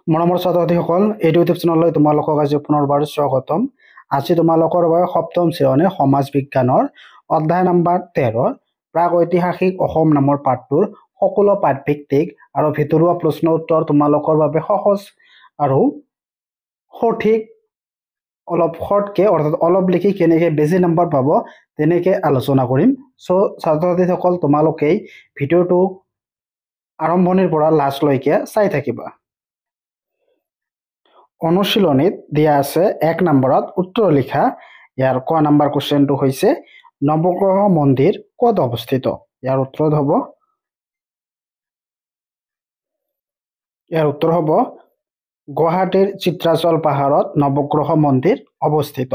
মৰমৰ ছাত্ৰ-ছাত্ৰীসকল, এই ইউটিউব চেনেললৈ তোমালোকক আজি পুনৰবাৰ স্বাগতম। আজি তোমালোকৰ বাবে সপ্তম শ্ৰেণীৰ সমাজ বিজ্ঞানৰ অধ্যায় নম্বৰ 13 প্ৰাক ঐতিহাসিক অসম নামৰ পাঠটোৰ সকলো পাঠভিত্তিক আৰু ভিতৰুৱা প্ৰশ্ন উত্তৰ তোমালোকৰ বাবে সহজ আৰু সঠিক অলপ শৰ্টকে অৰ্থাৎ অলপ লিখি কেনেকৈ বেছি নম্বৰ পাব তেনেকৈ আলোচনা কৰিম। সো ছাত্ৰ-ছাত্ৰীসকল, তোমালোকে ভিডিঅ'টো আৰম্ভণিৰ পৰা লাষ্টলৈকে চাই থাকিবা। অনুশীলনীত দিয়া আছে 1 নম্বৰত উত্তৰ লিখা। ইয়াৰ ক নম্বৰ কোৱেশ্চনটো হৈছে নৱগ্ৰহ মন্দিৰ ক'ত অৱস্থিত? ইয়াৰ উত্তৰ হ'ব গুৱাহাটীৰ চিত্ৰাচল পাহাৰত নৱগ্ৰহ মন্দিৰ অৱস্থিত।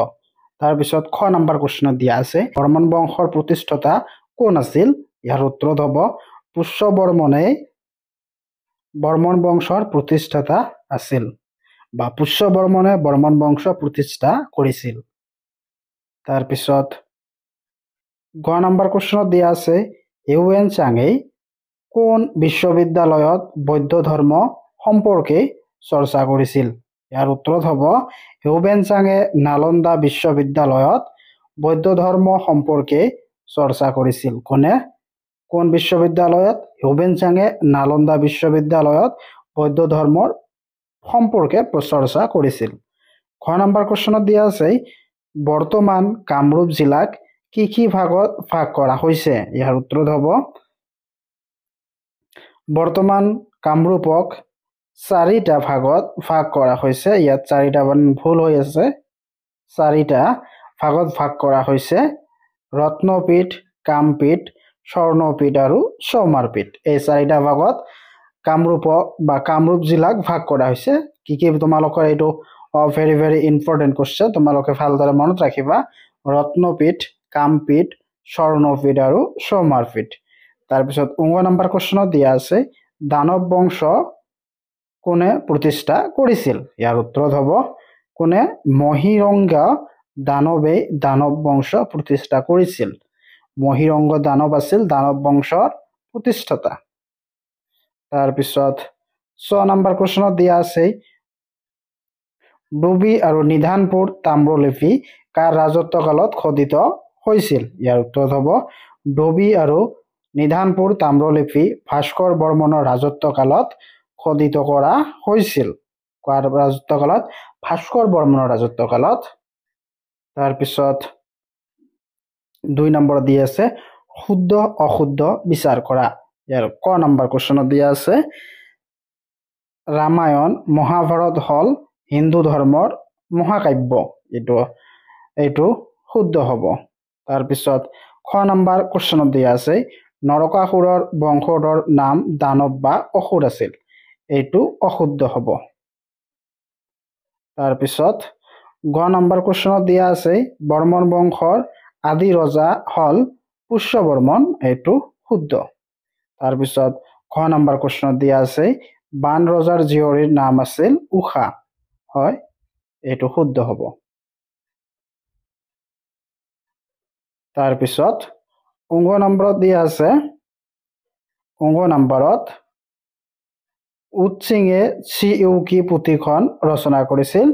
তাৰপিছত খ নম্বৰ কোৱেশ্চনত দিয়া আছে বৰ্মন বংশৰ প্ৰতিষ্ঠাতা কোন আছিল? ইয়াৰ উত্তৰ হ'ব পুষ্যবৰ্মনে বৰ্মন বংশৰ প্ৰতিষ্ঠাতা আছিল বা পুষ্যবৰ্মনে বৰ্মন বংশ প্ৰতিষ্ঠা কৰিছিল। তাৰপিছত গ নম্বৰ কোৱেশ্চনত দিয়া আছে হিউৱেন চাঙে কোন বিশ্ববিদ্যালয়ত বৌদ্ধ ধৰ্ম সম্পৰ্কে চৰ্চা কৰিছিল? ইয়াৰ উত্তৰ হ'ব হিউৱেন চাঙে নালন্দা বিশ্ববিদ্যালয়ত বৌদ্ধ ধৰ্ম সম্পৰ্কে চৰ্চা কৰিছিল। কোন বিশ্ববিদ্যালয়ত? হিউৱেন চাঙে নালন্দা বিশ্ববিদ্যালয়ত বৌদ্ধ ধৰ্মৰ সম্পৰ্কে চৰ্চা কৰিছিল। খ নম্বৰ কোৱেশ্চনত দিয়া আছে বৰ্তমান কামৰূপ জিলাক কি ভাগত ভাগ কৰা হৈছে? ইয়াৰ উত্তৰ হ'ব বৰ্তমান কামৰূপক 4টা ভাগত ভাগ কৰা হৈছে। ইয়াত 4টা ভুল হৈ আছে। 4টা ভাগত ভাগ কৰা হৈছে ৰত্নপীঠ, কামপীঠ, স্বৰ্ণপীঠ আৰু চৌমাৰপীঠ। এই 4টা ভাগত কামৰূপক বা কামৰূপ জিলাক ভাগ কৰা হৈছে। কি তোমালোকৰ এইটো ভেৰি ভেৰি ইম্পৰ্টেণ্ট কোৱেশ্চন, তোমালোকে ভালদৰে মনত ৰাখিবা। ৰত্নপীঠ, কামপীঠ, স্বৰ্ণপীঠ আৰু চৌমাৰপীঠ। তাৰপিছত 9 নম্বৰ কোৱেশ্চনত দিয়া আছে দানৱ বংশ কোনে প্ৰতিষ্ঠা কৰিছিল? ইয়াৰ উত্তৰ হ'ব কোনে? মহিৰংগ দানৱে দানৱ বংশ প্ৰতিষ্ঠা কৰিছিল। মহিৰংগ দানৱ আছিল দানৱ বংশৰ প্ৰতিষ্ঠাতা। তাৰপিছত 6 নম্বৰ কোৱেশ্চনত দিয়া আছে ডুবি আৰু নিধানপুৰ তাম্ৰলিপি কাৰ ৰাজত্বকালত খোদিত হৈছিল? ইয়াৰ উত্তৰ হ'ব ডুবি আৰু নিধানপুৰ তাম্ৰলিপি ভাস্কৰ বৰ্মনৰ ৰাজত্বকালত খোদিত কৰা হৈছিল। কাৰ ৰাজত্বকালত? ভাস্কৰ বৰ্মনৰ ৰাজত্বকালত। তাৰপিছত 2 নম্বৰত দিয়া আছে শুদ্ধ অশুদ্ধ বিচাৰ কৰা। ইয়াৰ ক নম্বৰ কোৱেশ্চনত দিয়া আছে ৰামায়ণ মহাভাৰত হল হিন্দু ধৰ্মৰ মহাকাব্য। এইটো শুদ্ধ হ'ব। তাৰপিছত খ নম্বৰ কোৱেশ্চনত দিয়া আছে নৰকাসুৰৰ বংশধৰ নাম দানৱ বা অসুৰ আছিল। এইটো অশুদ্ধ হ'ব। তাৰপিছত গ নম্বৰ কোৱেশ্চনত দিয়া আছে বৰ্মন বংশৰ আদি ৰজা হল পুষ্যবৰ্মন। এইটো শুদ্ধ। তাৰপিছত খ নম্বৰ কোৱেশ্চনত দিয়া আছে বান ৰজাৰ জীয়ৰীৰ নাম আছিল উষা। হয়, এইটো শুদ্ধ হ'ব। তাৰপিছত 9 নম্বৰত দিয়া আছে 9 নম্বৰত উৎসিঙে চিউকি পুথিখন ৰচনা কৰিছিল।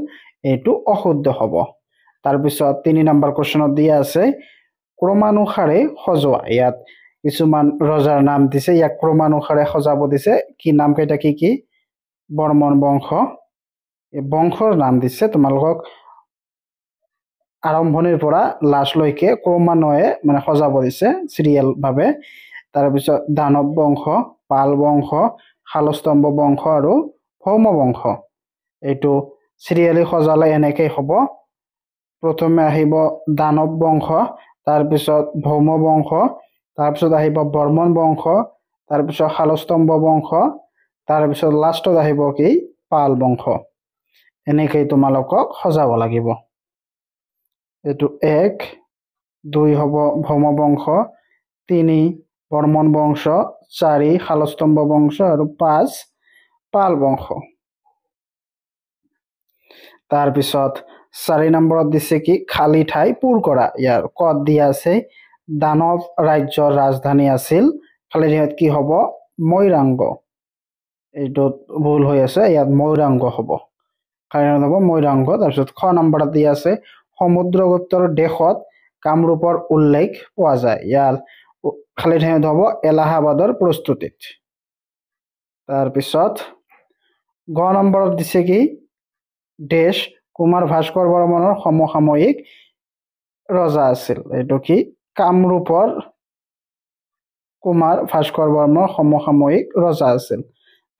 এইটো অশুদ্ধ হ'ব। তাৰপিছত 3 নম্বৰ কোৱেশ্চনত দিয়া আছে ক্ৰমানুসাৰে সজোৱা। ইয়াত কিছুমান ৰজাৰ নাম দিছে, ইয়াক ক্ৰমানুসাৰে সজাব দিছে। কি নাম কেইটা কি? বৰ্মন বংশ। এই বংশৰ নাম দিছে তোমালোকক আৰম্ভণিৰ পৰা লাষ্টলৈকে ক্ৰমান্বয়ে সজাব দিছে চিৰিয়েল ভাৱে। তাৰপিছত দানৱ বংশ, পাল বংশ, শালস্তম্ভ বংশ আৰু ভৌম বংশ। এইটো চিৰিয়েলি সজালে এনেকৈ হ'ব। প্ৰথমে আহিব দানৱ বংশ, তাৰপিছত ভৌম বংশ, তাৰপিছত আহিব বৰ্মন বংশ, তাৰপিছত শালস্তম্ভ বংশ, তাৰপিছত লাষ্টত আহিব কি? পাল বংশ। এনেকৈ তোমালোকক সজাব লাগিব। এইটো 1, 2 হ'ব ভৌম বংশ, 3 বৰ্মন বংশ, 4 শালস্তম্ভ বংশ আৰু 5 পাল বংশ। তাৰপিছত 4 নম্বৰত দিছে কি খালী ঠাই পূৰ কৰা। ইয়াৰ কত দিয়া আছে দানৱ ৰাজ্যৰ ৰাজধানী আছিল খালী ঠাইত কি হ'ব? মৈৰাংগ। এইটো ভুল হৈ আছে, ইয়াত মৈৰাংগ হ'ব। কাৰণ হ'ব মৈৰাংগ। তাৰপিছত খ নম্বৰত দিয়া আছে সমুদ্ৰগুপ্তৰ দেশত কামৰূপৰ উল্লেখ পোৱা যায়। ইয়াৰ খালি ঠাইত হ'ব এলাহাবাদৰ প্ৰস্তুতিত। তাৰপিছত গ নম্বৰত দিছে কি দেশ কুমাৰ ভাস্কৰ বৰ্মনৰ সমসাময়িক ৰজা আছিল। এইটো কি কামৰূপৰ কুমাৰ ভাস্কৰ বৰ্মনৰ সমসাময়িক ৰজা আছিল।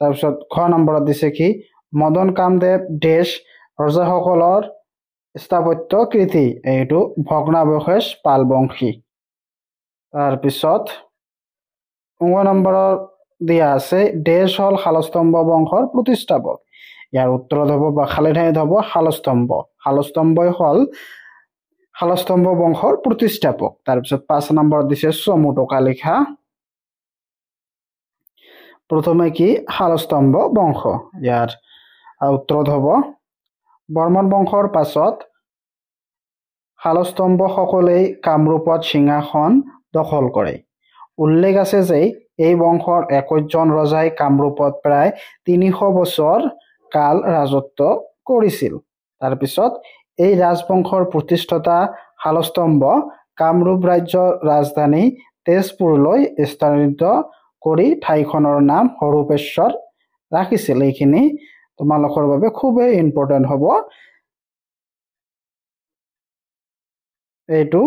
তাৰপিছত খ নম্বৰত দিছে কি মদন কামদেৱ দেশ ৰজাসকলৰ স্থাপত্য কৃতি। এইটো ভগ্নাৱশেষ পালবংশী। তাৰপিছত 9 নম্বৰত দিয়া আছে দেশ হ'ল শালস্তম্ভ বংশৰ প্ৰতিষ্ঠাপক। ইয়াৰ উত্তৰত হ'ব বা খালি ঠাইত হ'ব শালস্তম্ভ। শালস্তম্ভই হ'ল শালস্তম্ভ বংশৰ প্ৰতিষ্ঠাপক। তাৰপিছত 5 নম্বৰত দিছে চমু টকা লিখা। প্ৰথমে কি শালস্তম্ভ বংশ। ইয়াৰ উত্তৰত হ'ব বৰ্মন বংশৰ পাছত শালস্তম্ভসকলেই কামৰূপত সিংহাসন দখল কৰে। উল্লেখ আছে যে এই বংশৰ 21 জন ৰজাই কামৰূপত প্ৰায় 300 বছৰ কাল ৰাজত্ব কৰিছিল। তাৰপিছত এই ৰাজবংশৰ প্ৰতিষ্ঠাতা শালস্তম্ভ কামৰূপ ৰাজ্যৰ ৰাজধানী তেজপুৰলৈ স্থানান্তৰিত কৰি ঠাইখনৰ নাম হৰূপেশ্বৰ ৰাখিছিল। এইখিনি তোমালোকৰ বাবে খুবেই ইম্পৰ্টেণ্ট হ'ব। এইটো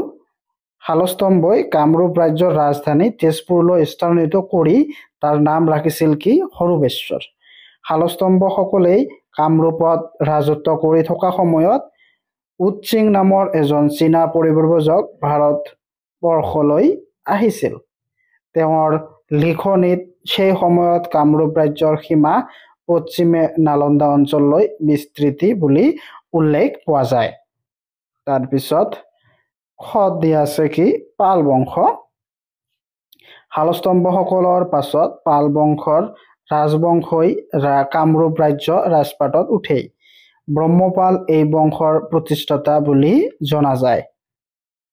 শালস্তম্ভই কামৰূপ ৰাজ্যৰ ৰাজধানী তেজপুৰলৈ স্থানান্তৰিত কৰি তাৰ নাম ৰাখিছিল কি হৰূপেশ্বৰ। শালস্তম্ভসকলেই কামৰূপত ৰাজত্ব কৰি থকা সময়ত উৎসিং নামৰ এজন চীনা পৰিব্ৰজক ভাৰতবৰ্ষলৈ আহিছিল। তেওঁৰ লিখনিত সেই সময়ত কামৰূপ ৰাজ্যৰ সীমা পশ্চিমে নালন্দা অঞ্চললৈ বিস্তৃতি বুলি উল্লেখ পোৱা যায়। তাৰপিছত খত দিয়া আছে কি পাল বংশ। শালস্তম্ভসকলৰ পাছত পাল বংশৰ ৰাজবংশই কামৰূপ ৰাজ্য ৰাজপাটত উঠে। ব্ৰহ্মপাল এই বংশৰ প্ৰতিষ্ঠাতা বুলি জনা যায়।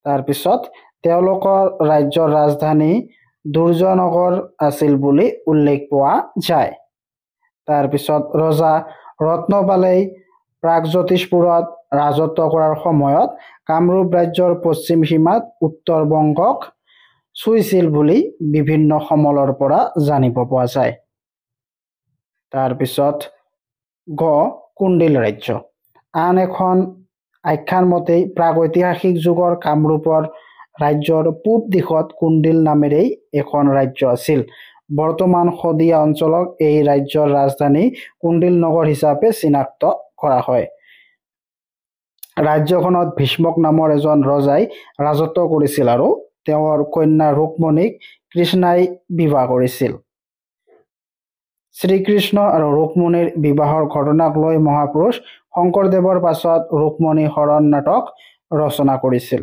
তাৰপিছত তেওঁলোকৰ ৰাজ্যৰ ৰাজধানী দুৰ্জনগৰ আছিল বুলি উল্লেখ পোৱা যায়। তাৰপিছত ৰজা ৰত্নপালেই প্ৰাগজ্যোতিষপুৰত ৰাজত্ব কৰাৰ সময়ত কামৰূপ ৰাজ্যৰ পশ্চিম সীমাত উত্তৰ বংগক চুইছিল বুলি বিভিন্ন সমলৰ পৰা জানিব পোৱা যায়। তাৰপিছত গ কুণ্ডিল ৰাজ্য। আন এখন আখ্যান মতে প্ৰাগৈতিহাসিক যুগৰ কামৰূপৰ ৰাজ্যৰ পূব দিশত কুণ্ডিল নামেৰেই এখন ৰাজ্য আছিল। বৰ্তমান শদিয়া অঞ্চলক এই ৰাজ্যৰ ৰাজধানী কুণ্ডিল নগৰ হিচাপে চিনাক্ত কৰা হয়। ৰাজ্যখনত ভীষ্মক নামৰ এজন ৰজাই ৰাজত্ব কৰিছিল আৰু তেওঁৰ কন্যা ৰুক্মণীক কৃষ্ণাই বিবাহ কৰিছিল। শ্ৰীকৃষ্ণ আৰু ৰুক্মণীৰ বিবাহৰ ঘটনাক লৈ মহাপুৰুষ শংকৰদেৱৰ পাছত ৰুক্মণী হৰণ নাটক ৰচনা কৰিছিল।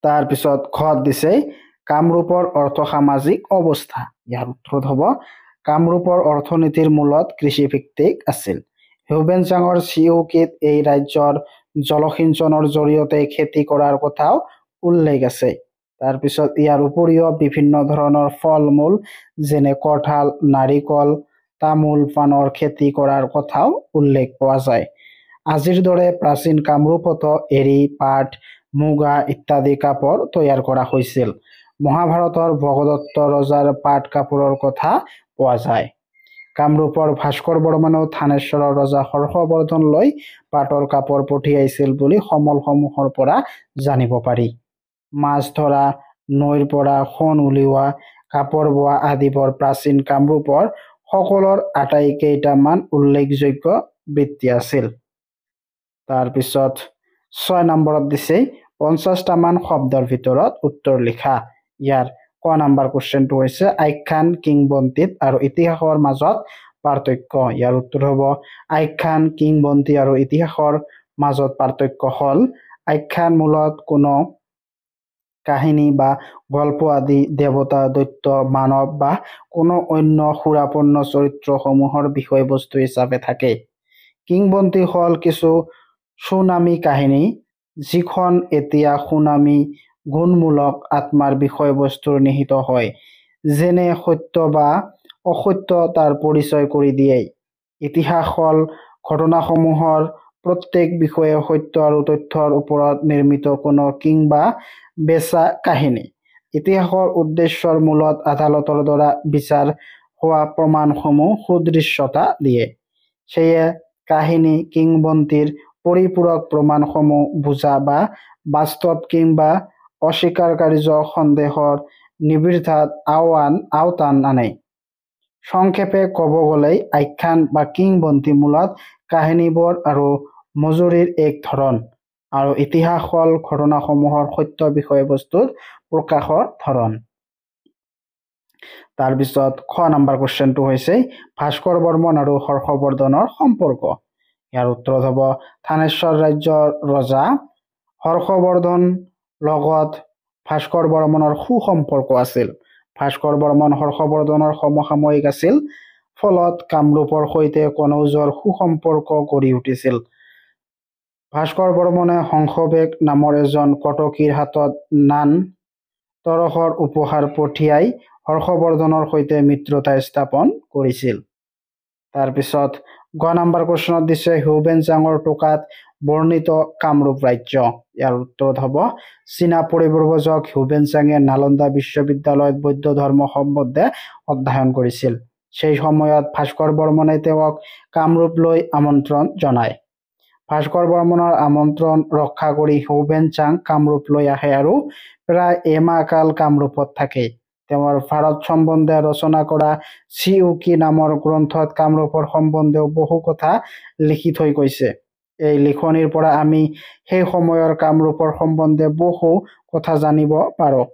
তাৰপিছত খত দিছে কামৰূপৰ অৰ্থ-সামাজিক অৱস্থা। ইয়াৰ উত্তৰত হ'ব কামৰূপৰ অৰ্থনীতিৰ মূলত কৃষিভিত্তিক আছিল। হিউৱেনচাঙৰ চিউকিত এই ৰাজ্যৰ জলসিঞ্চনৰ জৰিয়তে খেতি কৰাৰ কথাও উল্লেখ আছে। তাৰপিছত ইয়াৰ উপৰিও বিভিন্ন ধৰণৰ ফল-মূল যেনে কঁঠাল, নাৰিকল, তামোল, পাণৰ খেতি কৰাৰ কথাও উল্লেখ পোৱা যায়। আজিৰ দৰে প্ৰাচীন কামৰূপতো এৰী, পাট, মুগা ইত্যাদি কাপোৰ তৈয়াৰ কৰা হৈছিল। মহাভাৰতৰ ভগদত্ত ৰজাৰ পাট কাপোৰৰ কথা পোৱা যায়। কামৰূপৰ ভাস্কৰ বৰ্মনেও থানেশ্বৰৰ ৰজা হৰ্ষবৰ্ধনলৈ পাটৰ কাপোৰ পঠিয়াইছিল বুলি সমলসমূহৰ পৰা জানিব পাৰি। মাছ ধৰা, নৈৰ পৰা সোণ উলিওৱা, কাপোৰ বোৱা আদিবোৰ প্ৰাচীন কামৰূপৰ সকলৰ আটাইকেইটামান উল্লেখযোগ্য বৃত্তি আছিল। তাৰপিছত 6 নম্বৰত দিছে 50টামান শব্দৰ ভিতৰত উত্তৰ লিখা। ইয়াৰ ক নম্বৰ কুৱেশ্যনটো হৈছে আখ্যান, কিংবদন্তীত আৰু ইতিহাসৰ মাজত পাৰ্থক্য। ইয়াৰ উত্তৰ হ'ব আখ্যান, কিংবদন্তি আৰু ইতিহাসৰ মাজত পাৰ্থক্য হ'ল আখ্যান মূলত কোনো কাহিনী বা গল্প আদি দেৱতা, দৈত্য, মানৱ বা কোনো অন্য সুৰাপন্ন চৰিত্ৰসমূহৰ বিষয়বস্তু হিচাপে থাকে। কিংবদন্তি হ'ল কিছু সুনামী কাহিনী যিখন এতিয়া সুনামী গুণমূলক আত্মাৰ বিষয়বস্তুৰ নিহিত হয়, যেনে সত্য বা অসত্য তাৰ পৰিচয় কৰি দিয়ে। ইতিহাস হ'ল ঘটনাসমূহৰ প্ৰত্যেক বিষয়ে সত্য আৰু তথ্যৰ ওপৰত নিৰ্মিত কোনো কিংবা বেচা কাহিনী। ইতিহাসৰ উদ্দেশ্যৰ মূলত আদালতৰ দ্বাৰা বিচাৰ হোৱা প্ৰমাণসমূহ সুদৃশ্যতা দিয়ে। সেয়ে কাহিনী কিংবদন্তীৰ পৰিপূৰক প্ৰমাণসমূহ বুজা বা বাস্তৱ কিংবা অস্বীকাৰ্য সন্দেহৰ নিৰ্বিধাত আওতান আনে। সংক্ষেপে ক'ব গ'লে আখ্যান বা কিংবদন্তি মূলত কাহিনীবোৰ আৰু মজুৰিৰ এক ধৰণ, আৰু ইতিহাস হ'ল ঘটনাসমূহৰ সত্য বিষয়বস্তুৰ প্ৰকাশৰ ধৰণ। তাৰপিছত খ নম্বৰ কুৱেশ্যনটো হৈছে ভাস্কৰ বৰ্মন আৰু হৰ্ষবৰ্ধনৰ সম্পৰ্ক। ইয়াৰ উত্তৰ হ'ব থানেশ্বৰ ৰাজ্যৰ ৰজা হৰ্ষবৰ্ধন লগত ভাস্কৰ বৰ্মনৰ সুসম্পৰ্ক আছিল। ভাস্কৰ বৰ্মন হৰ্ষবৰ্ধনৰ সমসাময়িক আছিল, ফলত কামৰূপৰ সৈতে কনৌজৰ সুসম্পৰ্ক গঢ়ি উঠিছিল। ভাস্কৰ বৰ্মনে হংসবেগ নামৰ এজন কটকীৰ হাতত নান তৰহৰ উপহাৰ পঠিয়াই হৰ্ষবৰ্ধনৰ সৈতে মিত্ৰতা স্থাপন কৰিছিল। তাৰপিছত গ নম্বৰ কুৱেশ্যনত দিছে হিউৱেনচাঙৰ টোকাত বৰ্ণিত কামৰূপ ৰাজ্য। ইয়াৰ উত্তৰ হ'ব চীনা পৰিব্ৰজক হিউৱেনচাঙে নালন্দা বিশ্ববিদ্যালয়ত বৌদ্ধ ধৰ্ম সম্বন্ধে অধ্যয়ন কৰিছিল। সেই সময়ত ভাস্কৰ বৰ্মনে তেওঁক কামৰূপলৈ আমন্ত্ৰণ জনায়। ভাস্কৰ বৰ্মনৰ আমন্ত্ৰণ ৰক্ষা কৰি হিউৱেনচাং কামৰূপলৈ আহে আৰু প্ৰায় এমাহ কাল কামৰূপত থাকে। তেওঁৰ ভাৰত সম্বন্ধে ৰচনা কৰা চিউকি নামৰ গ্ৰন্থত কামৰূপৰ সম্বন্ধেও বহু কথা লিখি থৈ গৈছে। এই লিখনিৰ পৰা আমি সেই সময়ৰ কামৰূপৰ সম্বন্ধে বহু কথা জানিব পাৰোঁ।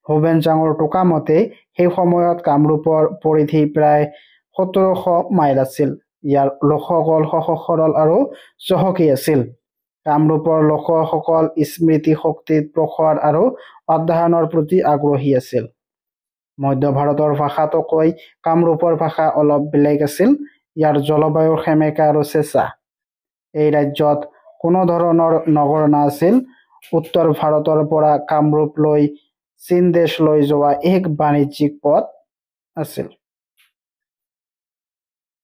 হিউৱেনচাঙৰ টোকা মতে সেই সময়ত কামৰূপৰ পৰিধি প্ৰায় 1700 মাইল আছিল। ইয়াৰ লোকসকল সহজ সৰল আৰু চহকী আছিল। কামৰূপৰ লোকসকল স্মৃতি শক্তিত প্ৰখৰ আৰু অধ্যয়নৰ প্ৰতি আগ্ৰহী আছিল। মধ্য ভাৰতৰ ভাষাতকৈ কামৰূপৰ ভাষা অলপ বেলেগ আছিল। ইয়াৰ জলবায়ু সেমেকা আৰু চেঁচা। এই ৰাজ্যত কোনো ধৰণৰ নগৰ নাছিল। উত্তৰ ভাৰতৰ পৰা কামৰূপলৈ চীন দেশলৈ যোৱা এক বাণিজ্যিক পথ আছিল।